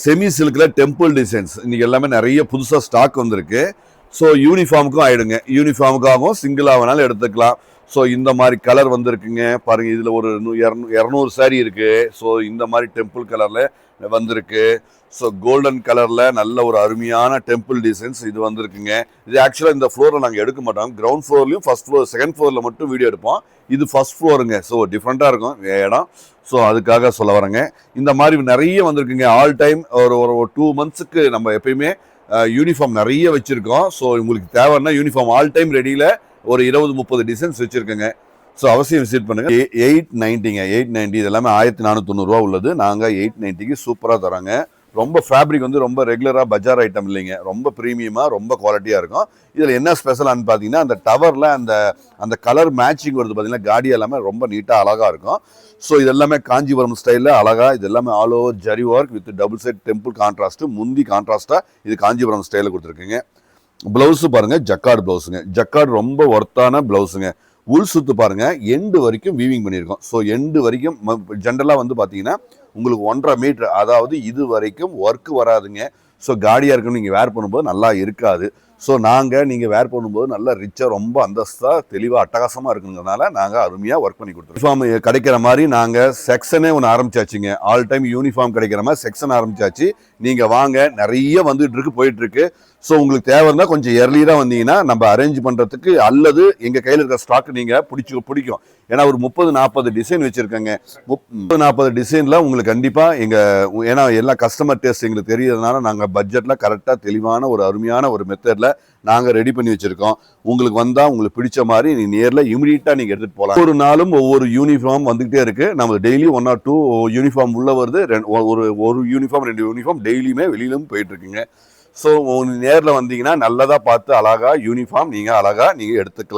Semi சில்க்ல temple designs இன்னைக்கு எல்லாமே நிறைய புதுசா ஸ்டாக் வந்திருக்கு. ஸோ யூனிஃபார்முக்கும் ஆயிடுங்க, யூனிஃபார்முக்காகவும் சிங்கிளா வேணாலும் எடுத்துக்கலாம். ஸோ இந்த மாதிரி கலர் வந்திருக்குங்க பாருங்க. இதுல ஒரு 200 சாரி இருக்கு. ஸோ இந்த மாதிரி டெம்பிள் கலர்ல வந்திருக்கு. ஸோ கோல்டன் கலர்ல நல்ல ஒரு அருமையான டெம்பிள் டிசைன்ஸ் இது வந்திருக்குங்க. இது ஆக்சுவலா இந்த ஃப்ளோர்ல நாங்கள் எடுக்க மாட்டோம். கிரவுண்ட் ஃப்ளோர்லயும் ஃபர்ஸ்ட் ஃப்ளோர் செகண்ட் ஃப்ளோர்ல மட்டும் வீடியோ எடுப்போம். இது ஃபர்ஸ்ட் ஃப்ளோருங்க. ஸோ டிஃப்ரெண்டா இருக்கும் இடம். ஸோ அதுக்காக சொல்ல வரேங்க. இந்த மாதிரி நிறைய வந்திருக்குங்க. ஆல் டைம் ஒரு 2 மந்த்ஸுக்கு நம்ம எப்பயுமே யூனிஃபார்ம் நிறைய வச்சிருக்கோம். ஸோ உங்களுக்கு தேவைன்னா யூனிஃபார்ம் ஆல் டைம் ரெடியில ஒரு 20-30 டிசைன்ஸ் வச்சிருக்கேங்க. ஸோ அவசியம் விசிட் பண்ணுங்க. 890ங்க, 890 இது எல்லாமே 1490 உள்ளது. நாங்கள் 890க்கு சூப்பராக தராங்க. ரொம்ப ஃபேப்ரிக் வந்து ரொம்ப ரெகுலராக பஜார் ஐட்டம் இல்லைங்க, ரொம்ப ப்ரீமியமாக ரொம்ப குவாலிட்டியாக இருக்கும். இதில் என்ன ஸ்பெஷலானு பார்த்தீங்கன்னா அந்த டவரில் அந்த கலர் மேட்சிங் வருது பார்த்தீங்கன்னா, காடி எல்லாமே ரொம்ப நீட்டாக அழகாக இருக்கும். ஸோ இது எல்லாமே காஞ்சிபுரம் ஸ்டைலில் அழகாக இது எல்லாமே all over zari work with double side temple contrast, முந்தி கான்ட்ராஸ்ட்டாக இது காஞ்சிபுரம் ஸ்டைலில் கொடுத்துருக்குங்க. ப்ளவுஸு பாருங்க, ஜக்கார்டு ப்ளவுஸுங்க. ஜக்கார்டு ரொம்ப ஒர்த்தான ப்ளவுஸுங்க. உள் சுத்து பாருங்க, எண்டு வரைக்கும் வீவிங் பண்ணியிருக்கோம். ஸோ எண்டு வரைக்கும் ஜென்ரலாக வந்து பார்த்தீங்கன்னா உங்களுக்கு 1.5 மீட்டர், அதாவது இது வரைக்கும் ஒர்க் வராதுங்க. ஸோ காடியாக இருக்குன்னு நீங்கள் வேர் பண்ணும்போது நல்லா இருக்காது. ஸோ நீங்கள் வேர் பண்ணும்போது நல்லா ரிச்சாக ரொம்ப அந்தஸ்தாக தெளிவாக அட்டகாசமாக இருக்குங்கிறதுனால நாங்கள் அருமையாக ஒர்க் பண்ணி கொடுத்துருவோம். யூனிஃபார்ம் கிடைக்கிற மாதிரி நாங்கள் செக்ஷனே ஒன்று ஆரம்பிச்சாச்சுங்க. ஆல் டைம் யூனிஃபார்ம் கிடைக்கிற மாதிரி செக்ஷன் ஆரம்பிச்சாச்சு. நீங்கள் வாங்க, நிறைய வந்துட்டு இருக்கு, போயிட்டு இருக்கு. ஸோ உங்களுக்கு தேவைன்னா கொஞ்சம் எர்லியராக வந்தீங்கன்னா நம்ம அரேஞ்ச் பண்ணுறதுக்கு, அல்லது எங்கள் கையில் இருக்கிற ஸ்டாக் நீங்கள் பிடிக்கும். ஏன்னா ஒரு 30-40 டிசைன் வச்சுருக்கேங்க. 30-40 டிசைனில் உங்களுக்கு கண்டிப்பாக ஏன்னா எல்லா கஸ்டமர் டேஸ்ட் எங்களுக்கு தெரியறதுனால நாங்கள் பட்ஜெட்டில் கரெக்டாக தெளிவான ஒரு அருமையான ஒரு மெத்தடில் நாங்கள் ரெடி பண்ணி வச்சுருக்கோம். உங்களுக்கு வந்தால் உங்களுக்கு பிடிச்ச மாதிரி நீ நேரில் இமீடியட்டாக நீங்கள் எடுத்துகிட்டு போகலாம். ஒரு நாளும் ஒவ்வொரு யூனிஃபார்ம் வந்துகிட்டே இருக்குது. நம்ம டெய்லி 1 or 2 யூனிஃபார்ம் உள்ளே வருது. ஒரு யூனிஃபார்ம் 2 யூனிஃபார்ம் டெய்லியுமே வெளியிலும் போயிட்டுருக்குங்க. ஸோ நேரில் வந்தீங்கன்னா நல்லதாக பார்த்து அழகாக யூனிஃபார்ம் நீங்கள் எடுத்துக்கலாம்.